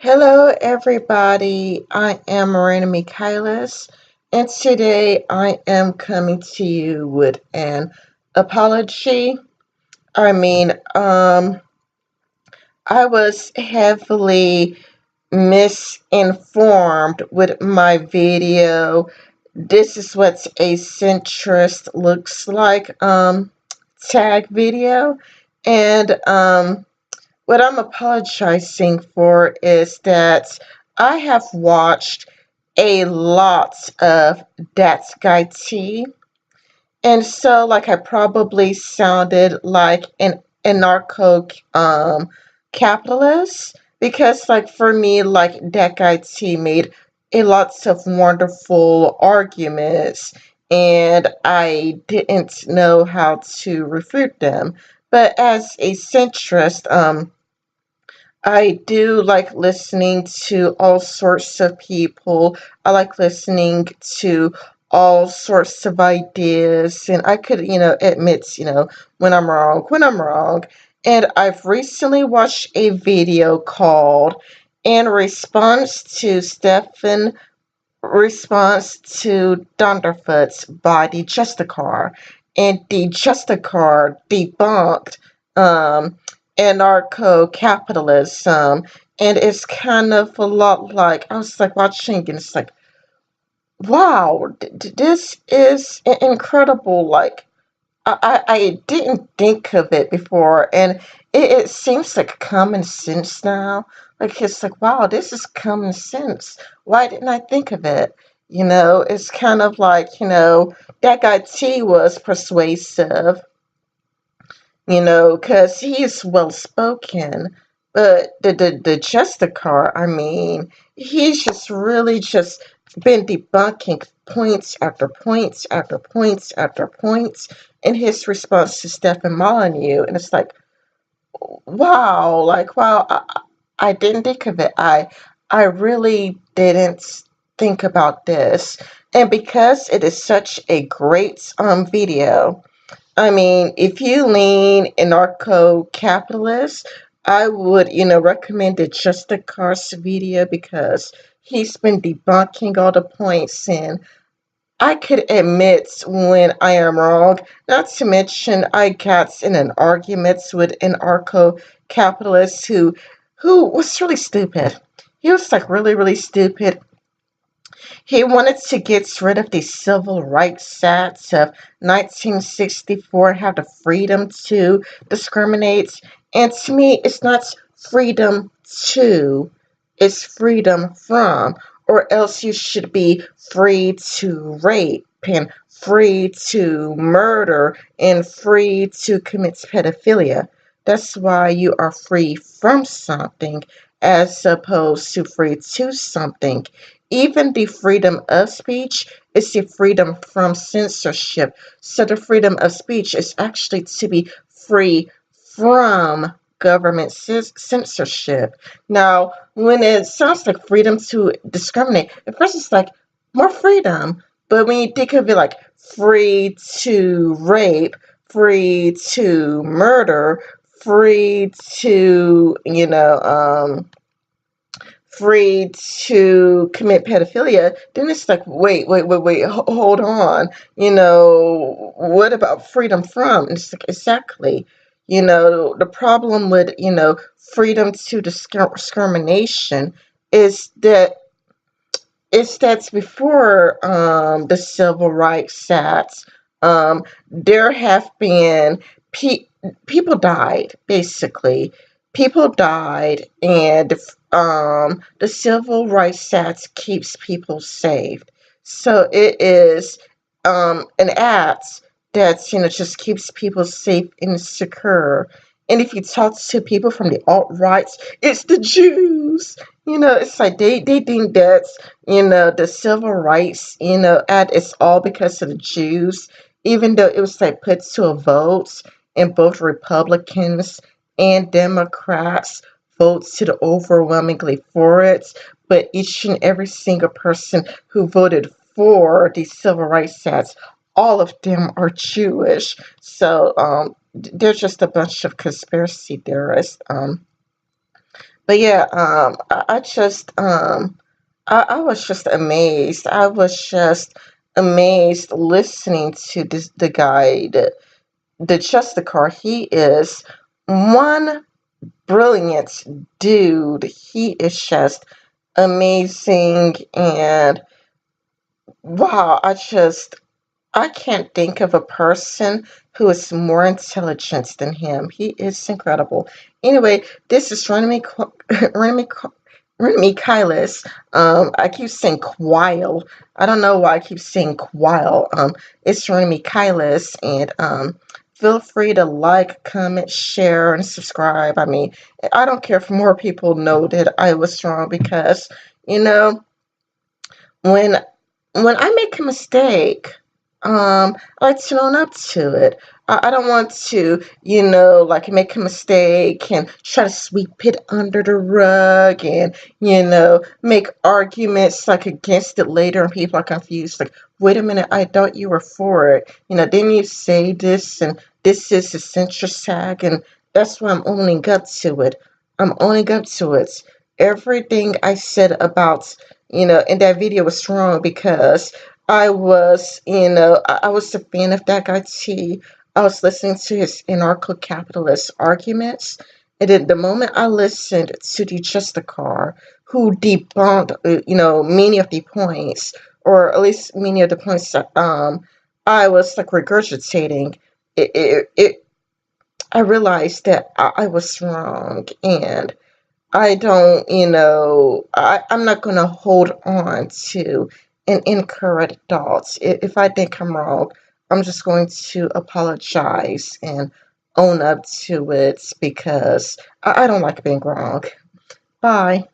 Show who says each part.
Speaker 1: Hello, everybody. I am Marina Michaelis, and today I am coming to you with an apology. I mean, I was heavily misinformed with my video. This is what a centrist looks like, tag video, and what I'm apologizing for is that I have watched a lot of That Guy T, and so like I probably sounded like an anarcho capitalist because like for me like That Guy T made a lots of wonderful arguments and I didn't know how to refute them. But as a centrist, I do like listening to all sorts of people. I like listening to all sorts of ideas, and I could, admit, when I'm wrong, And I've recently watched a video called In Response to Dunderfoots by the Justicar. And the Justicar debunked um, anarcho capitalism. And it's kind of a lot like, I was like watching, and it's like, wow, this is incredible. Like, I didn't think of it before, and it seems like common sense now. Like, it's like, wow, this is common sense. Why didn't I think of it? It's kind of like, That Guy T was persuasive, because he's well spoken. But the Justicar, I mean, he's just really just been debunking points after points after points after points in his response to Stephen Molyneux. And it's like, wow, I didn't think of it. I really didn't think about this. And because it is such a great video, I mean, if you lean anarcho-capitalist, I would, recommend the Justicar's video because he's been debunking all the points and I could admit when I am wrong. Not to mention I got in an argument with an anarcho-capitalist who was really stupid. He was like really, really stupid. He wanted to get rid of the Civil Rights Act of 1964, have the freedom to discriminate. And to me, it's not freedom to, it's freedom from. Or else you should be free to rape and free to murder and free to commit pedophilia. That's why you are free from something as opposed to free to something. Even the freedom of speech is the freedom from censorship. So the freedom of speech is actually to be free from government censorship. Now, when it sounds like freedom to discriminate, at first it's like more freedom. But when you think of it like free to rape, free to murder, free to, free to commit pedophilia, then it's like, wait, hold on. What about freedom from? And it's like, exactly. The problem with, freedom to discrimination is that that's before the Civil Rights Act. There have been people died, basically. People died, and the Civil Rights Act keeps people safe. So it is an act that just keeps people safe and secure. And if you talk to people from the alt right, it's the Jews. It's like they think that the civil rights act is all because of the Jews, even though it was like put to a vote, and both Republicans and Democrats voted overwhelmingly for it. But each and every single person who voted for the Civil Rights Act, all of them are Jewish. So they're just a bunch of conspiracy theorists. But yeah, I was just amazed. I was just amazed listening to the guy, the Justicar. He is one brilliant dude. He is just amazing, and wow, I can't think of a person who is more intelligent than him. He is incredible. Anyway, this is Running Me Kylis. I keep saying Quile. I don't know why I keep saying Quile. It's Running Me Kylis, and feel free to like, comment, share, and subscribe. I mean, I don't care if more people know that I was wrong because you know when I make a mistake, I like to own up to it. I don't want to, like make a mistake and try to sweep it under the rug and, make arguments like against it later and people are confused. Like, wait a minute, I thought you were for it. Didn't you say this and this is the centrist tag and that's why I'm owning up to it. I'm owning up to it. Everything I said about in that video was wrong because I was a fan of that guy T. I was listening to his anarcho-capitalist arguments, and then the moment I listened to the Justicar, who debunked, many of the points, or at least many of the points that I was like regurgitating, it I realized that I was wrong, and I don't, I'm not going to hold on to an incorrect thoughts. If I think I'm wrong, I'm just going to apologize and own up to it because I don't like being wrong. Bye.